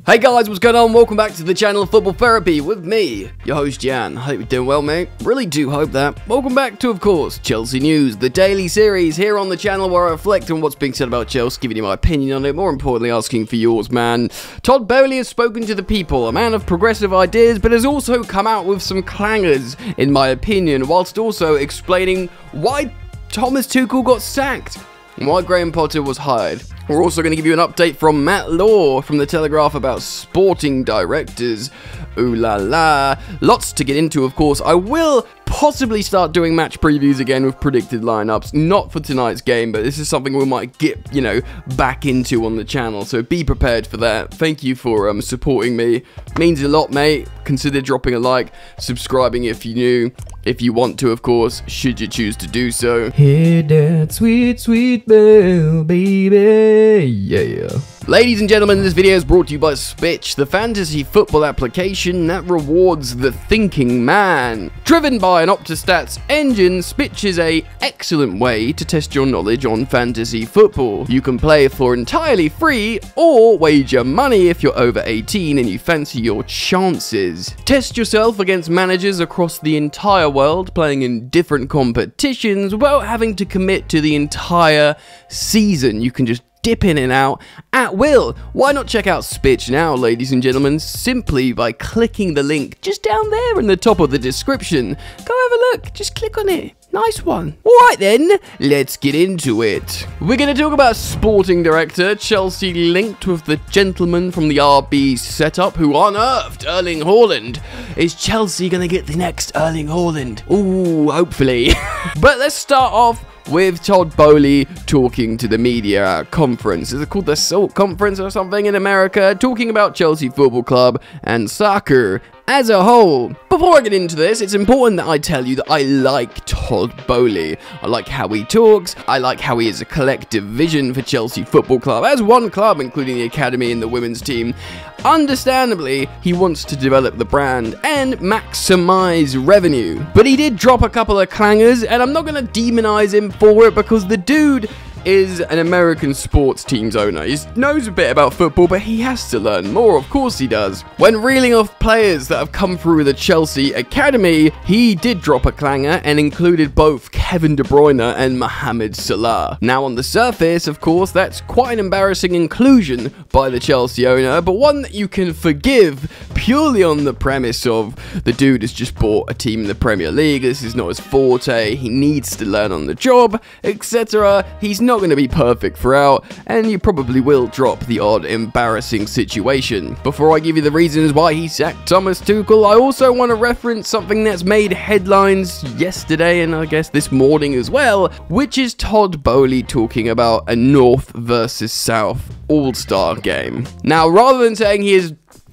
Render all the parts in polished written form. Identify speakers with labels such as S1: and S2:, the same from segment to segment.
S1: Hey guys, what's going on? Welcome back to the channel of Football Therapy with me, your host Jan. Hope you're doing well, mate. Really do hope that. Welcome back to, of course, Chelsea News, the daily series here on the channel where I reflect on what's being said about Chelsea, giving you my opinion on it, more importantly asking for yours, man. Todd Boehly has spoken to the people, a man of progressive ideas, but has also come out with some clangers, in my opinion, whilst also explaining why Thomas Tuchel got sacked and why Graham Potter was hired. We're also going to give you an update from Matt Law from The Telegraph about sporting directors. Ooh la la. Lots to get into, of course. I will possibly start doing match previews again with predicted lineups. Not for tonight's game, but this is something we might get, back into on the channel. So be prepared for that. Thank you for supporting me. Means a lot, mate. Consider dropping a like, subscribing if you're new. If you want to, of course, should you choose to do so. Hear that sweet, sweet bell, baby. Yeah. Ladies and gentlemen, this video is brought to you by SPITCH, the fantasy football application that rewards the thinking man. Driven by an Optastats engine, SPITCH is an excellent way to test your knowledge on fantasy football. You can play for entirely free or wager money if you're over 18 and you fancy your chances. Test yourself against managers across the entire world, playing in different competitions without having to commit to the entire season. You can just dip in and out at will. Why not check out SPITCH now, ladies and gentlemen, simply by clicking the link just down there in the top of the description. Go have a look, just click on it. Nice one. Alright then, let's get into it. We're going to talk about sporting director. Chelsea linked with the gentleman from the RB setup who unearthed Erling Haaland. Is Chelsea going to get the next Erling Haaland? Ooh, hopefully. But let's start off with Todd Boehly talking to the media at a conference. Is it called the SALT Conference or something in America? Talking about Chelsea Football Club and soccer as a whole. Before I get into this, it's important that I tell you that I like Todd Boehly. I like how he talks. I like how he has a collective vision for Chelsea Football Club as one club, including the academy and the women's team. Understandably, he wants to develop the brand and maximize revenue. But he did drop a couple of clangers, and I'm not going to demonize him for it because the dude is an American sports team's owner. He knows a bit about football, but he has to learn more. Of course he does. When reeling off players that have come through the Chelsea academy, he did drop a clanger and included both Kevin De Bruyne and Mohamed Salah. Now on the surface, of course, that's quite an embarrassing inclusion by the Chelsea owner, but one that you can forgive purely on the premise of the dude has just bought a team in the Premier League. This is not his forte. He needs to learn on the job, etc. He's not going to be perfect throughout, and you probably will drop the odd embarrassing situation. Before I give you the reasons why he sacked Thomas Tuchel, I also want to reference something that's made headlines yesterday and I guess this morning as well, which is Todd Boehly talking about a North versus South All-Star game. Now, rather than saying he has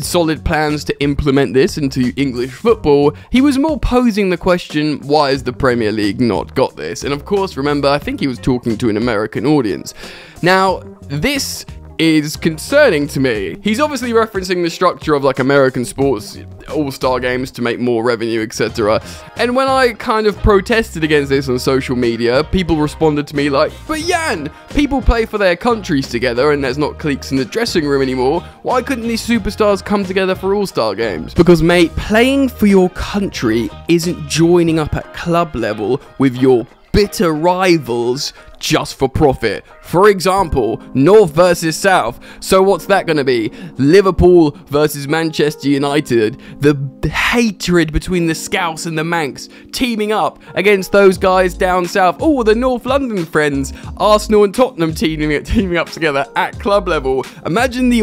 S1: solid plans to implement this into English football, he was more posing the question, why has the Premier League not got this? And of course, remember, I think he was talking to an American audience. Now, this is concerning to me. He's obviously referencing the structure of like American sports all-star games to make more revenue, etc. And when I kind of protested against this on social media, people responded to me like, but Jan, people play for their countries together and there's not cliques in the dressing room anymore. Why couldn't these superstars come together for all-star games? Because, mate, playing for your country isn't joining up at club level with your bitter rivals just for profit. For example, North versus South. So what's that going to be? Liverpool versus Manchester United. The hatred between the Scouts and the Manx teaming up against those guys down south. Oh, the North London friends, Arsenal and Tottenham teaming up together at club level. Imagine the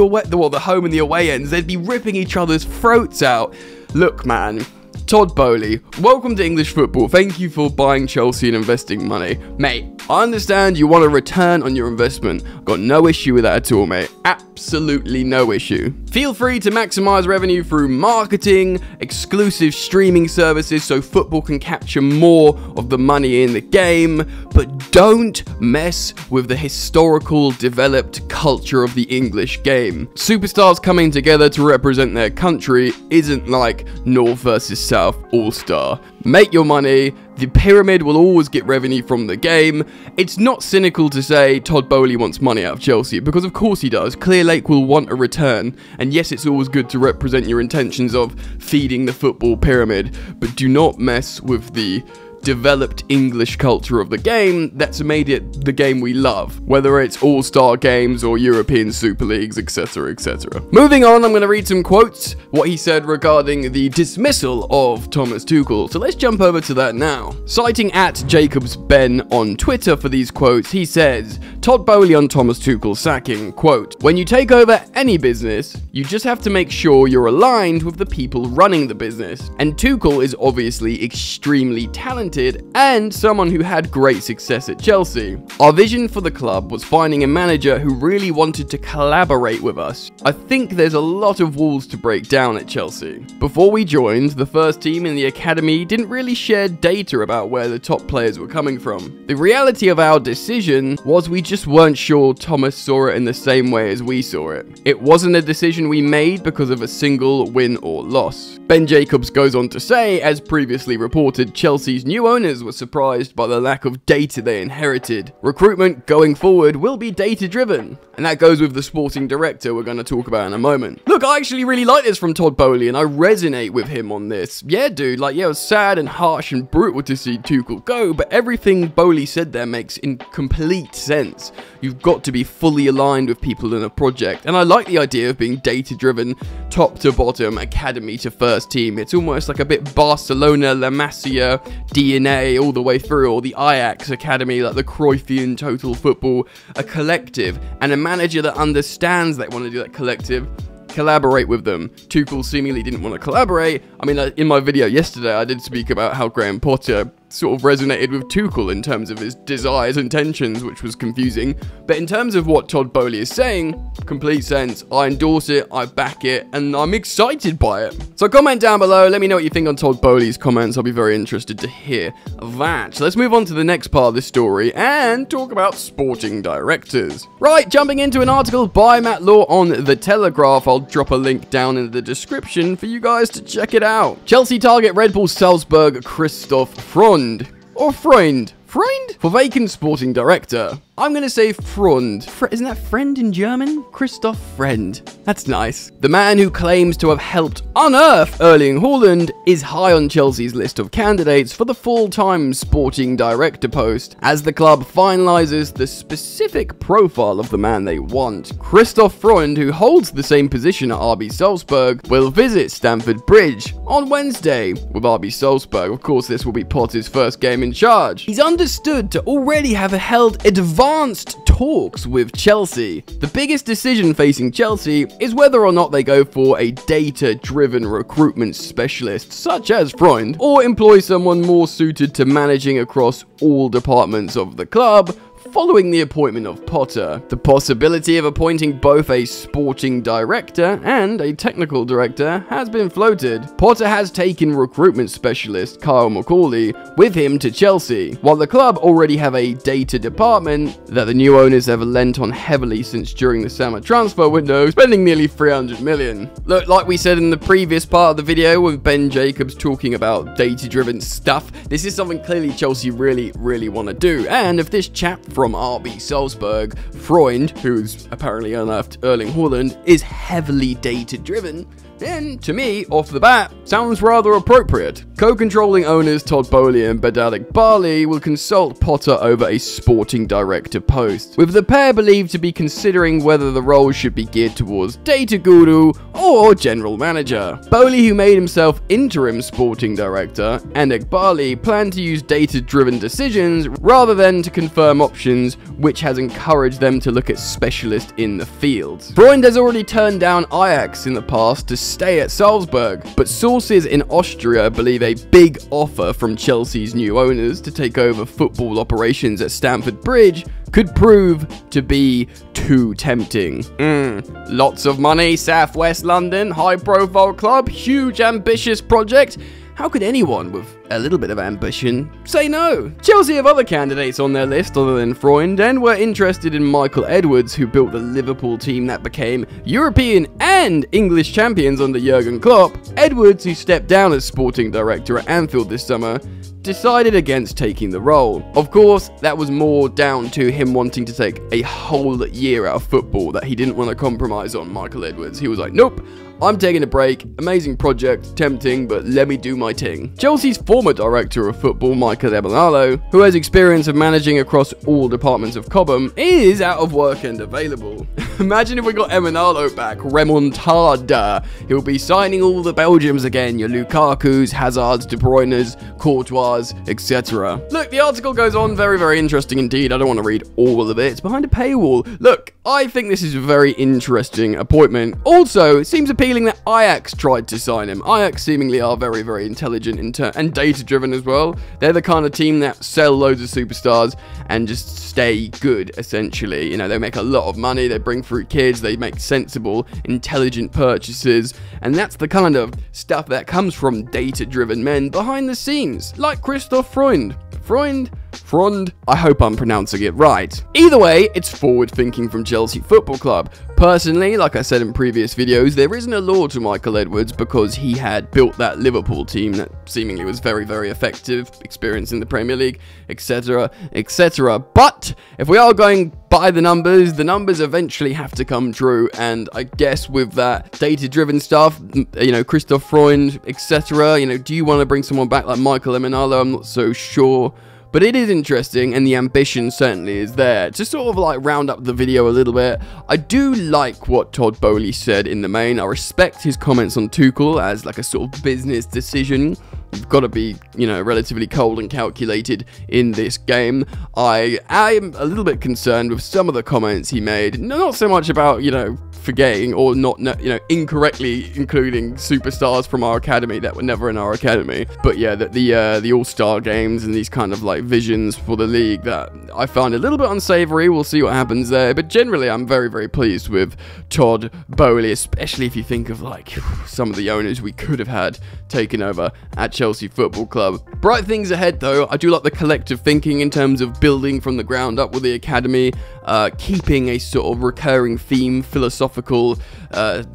S1: home and the away ends. They'd be ripping each other's throats out. Look, man, Todd Boehly, welcome to English football. Thank you for buying Chelsea and investing money. Mate, I understand you want a return on your investment. Got no issue with that at all, mate. Absolutely no issue. Feel free to maximize revenue through marketing, exclusive streaming services so football can capture more of the money in the game, but don't mess with the historical developed culture of the English game. Superstars coming together to represent their country isn't like North versus South All-Star. make your money. The pyramid will always get revenue from the game. It's not cynical to say Todd Boehly wants money out of Chelsea, because of course he does. Clear Lake will want a return, and yes, it's always good to represent your intentions of feeding the football pyramid, but do not mess with the developed English culture of the game that's made it the game we love, whether it's all-star games or European Super Leagues, etc, etc. Moving on, I'm going to read some quotes, what he said regarding the dismissal of Thomas Tuchel, so let's jump over to that now. Citing @JacobsBen on Twitter for these quotes, he says, Todd Boehly on Thomas Tuchel sacking, quote, "When you take over any business, you just have to make sure you're aligned with the people running the business, and Tuchel is obviously extremely talented and someone who had great success at Chelsea. Our vision for the club was finding a manager who really wanted to collaborate with us. I think there's a lot of walls to break down at Chelsea. Before we joined, the first team in the academy didn't really share data about where the top players were coming from. The reality of our decision was we just weren't sure Thomas saw it in the same way as we saw it. It wasn't a decision we made because of a single win or loss." Ben Jacobs goes on to say, as previously reported, Chelsea's new owners were surprised by the lack of data they inherited. Recruitment going forward will be data driven, and that goes with the sporting director we're going to talk about in a moment. Look, I actually really like this from Todd Boehly, and I resonate with him on this. Yeah, dude, like, yeah, it was sad and harsh and brutal to see Tuchel go, but everything Boehly said there makes in complete sense. You've got to be fully aligned with people in a project, and I like the idea of being data driven, top to bottom, academy to first team. It's almost like a bit Barcelona, La Masia, DNA all the way through, or the Ajax Academy, like the Cruyffian total football, a collective, and a manager that understands they want to do that collective, collaborate with them. Tuchel seemingly didn't want to collaborate. I mean, in my video yesterday, I did speak about how Graham Potter sort of resonated with Tuchel in terms of his desires and intentions, which was confusing. But in terms of what Todd Boehly is saying, complete sense. I endorse it, I back it, and I'm excited by it. So comment down below, let me know what you think on Todd Boehly's comments. I'll be very interested to hear that. So let's move on to the next part of this story and talk about sporting directors. Right, jumping into an article by Matt Law on The Telegraph. I'll drop a link down in the description for you guys to check it out. Chelsea target Red Bull Salzburg Christoph Freund. Or Freund. Freund? For vacant sporting director. I'm going to say Freund. Isn't that friend in German? Christoph Freund. That's nice. The man who claims to have helped unearth Erling Haaland is high on Chelsea's list of candidates for the full-time sporting director post, as the club finalizes the specific profile of the man they want. Christoph Freund, who holds the same position at RB Salzburg, will visit Stamford Bridge on Wednesday with RB Salzburg. Of course, this will be Potter's first game in charge. He's understood to already have held advanced talks with Chelsea. The biggest decision facing Chelsea is whether or not they go for a data-driven recruitment specialist such as Freund, or employ someone more suited to managing across all departments of the club following the appointment of Potter. The possibility of appointing both a sporting director and a technical director has been floated. Potter has taken recruitment specialist Kyle McCauley with him to Chelsea, while the club already have a data department that the new owners have lent on heavily since during the summer transfer window, spending nearly 300 million. Look, like we said in the previous part of the video with Ben Jacobs talking about data-driven stuff, this is something clearly Chelsea really want to do, and if this chap from RB Salzburg, Freund, who's apparently unearthed Erling Haaland, is heavily data-driven, then, to me, off the bat, sounds rather appropriate. Co-controlling owners Todd Boehly and Bedalik Barley will consult Potter over a sporting director post, with the pair believed to be considering whether the role should be geared towards data guru or general manager. Boehly, who made himself interim sporting director, and Eghbali plan to use data-driven decisions rather than to confirm options, which has encouraged them to look at specialists in the field. Freund has already turned down Ajax in the past to stay at Salzburg, but sources in Austria believe a big offer from Chelsea's new owners to take over football operations at Stamford Bridge could prove to be too tempting. Lots of money, South West London, high-profile club, huge ambitious project. How could anyone with a little bit of ambition say no? Chelsea have other candidates on their list other than Freund, and were interested in Michael Edwards, who built the Liverpool team that became European and English champions under Jurgen Klopp. Edwards, who stepped down as sporting director at Anfield this summer, decided against taking the role. Of course, that was more down to him wanting to take a whole year out of football that he didn't want to compromise on. Michael Edwards, he was like, nope, I'm taking a break, amazing project, tempting, but let me do my thing. Chelsea's former director of football, Michael Emenalo, who has experience of managing across all departments of Cobham, is out of work and available. Imagine if we got Emenalo back, remontada. He'll be signing all the Belgians again, your Lukakus, Hazards, De Bruyne's, Courtois, etc. Look, the article goes on, very, very interesting indeed. I don't want to read all of it. It's behind a paywall. Look, I think this is a very interesting appointment. Also, it seems appealing that Ajax tried to sign him. Ajax seemingly are very, very intelligent and data-driven as well. They're the kind of team that sell loads of superstars and just stay good, essentially. You know, they make a lot of money, they bring through kids, they make sensible, intelligent purchases, and that's the kind of stuff that comes from data-driven men behind the scenes, like Christoph Freund. Freund, I hope I'm pronouncing it right. Either way, it's forward thinking from Chelsea Football Club. Personally, like I said in previous videos, there isn't a law to Michael Edwards because he had built that Liverpool team that seemingly was very, very effective, experience in the Premier League, etc, etc. But if we are going by the numbers eventually have to come true, and I guess with that data-driven stuff, you know, Christoph Freund, etc, you know, do you want to bring someone back like Michael Emenalo? I'm not so sure. But it is interesting, and the ambition certainly is there. To sort of like round up the video a little bit, I do like what Todd Boehly said in the main. I respect his comments on Tuchel as like a sort of business decision. You've got to be, you know, relatively cold and calculated in this game. I am a little bit concerned with some of the comments he made. Not so much about, you know, forgetting or not, you know, incorrectly including superstars from our academy that were never in our academy. But yeah, the All-Star games and these kind of like visions for the league that I found a little bit unsavory. We'll see what happens there. But generally, I'm very, very pleased with Todd Boehly, especially if you think of like some of the owners we could have had taken over at Chelsea Football Club. Bright things ahead though. I do like the collective thinking in terms of building from the ground up with the academy, keeping a sort of recurring theme, philosophical,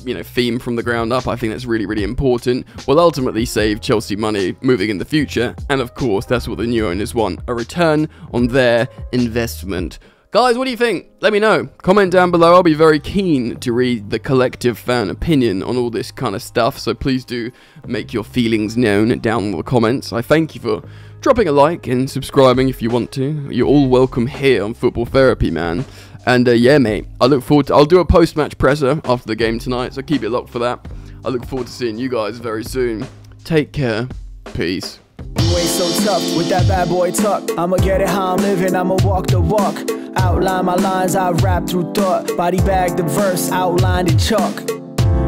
S1: you know, theme from the ground up. I think that's really, really important. Will ultimately save Chelsea money moving in the future, and of course, that's what the new owners want: a return on their investment. Guys, what do you think? Let me know. Comment down below. I'll be very keen to read the collective fan opinion on all this kind of stuff, so please do make your feelings known down in the comments. I thank you for dropping a like and subscribing if you want to. You're all welcome here on Football Therapy, man. And yeah, mate, I look forward to... I'll do a post-match presser after the game tonight, so keep it locked for that. I look forward to seeing you guys very soon. Take care. Peace.
S2: You ain't so tough with that bad boy talk. I'ma get it how I'm living, I'ma walk the walk. Outline my lines, I rap through thought. Body bag the verse, outlined in chalk.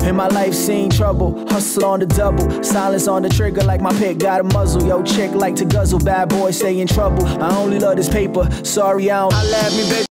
S2: In my life seen trouble, hustle on the double. Silence on the trigger like my pick got a muzzle. Yo, chick like to guzzle, bad boy stay in trouble. I only love this paper, sorry I don't. I laugh me, baby.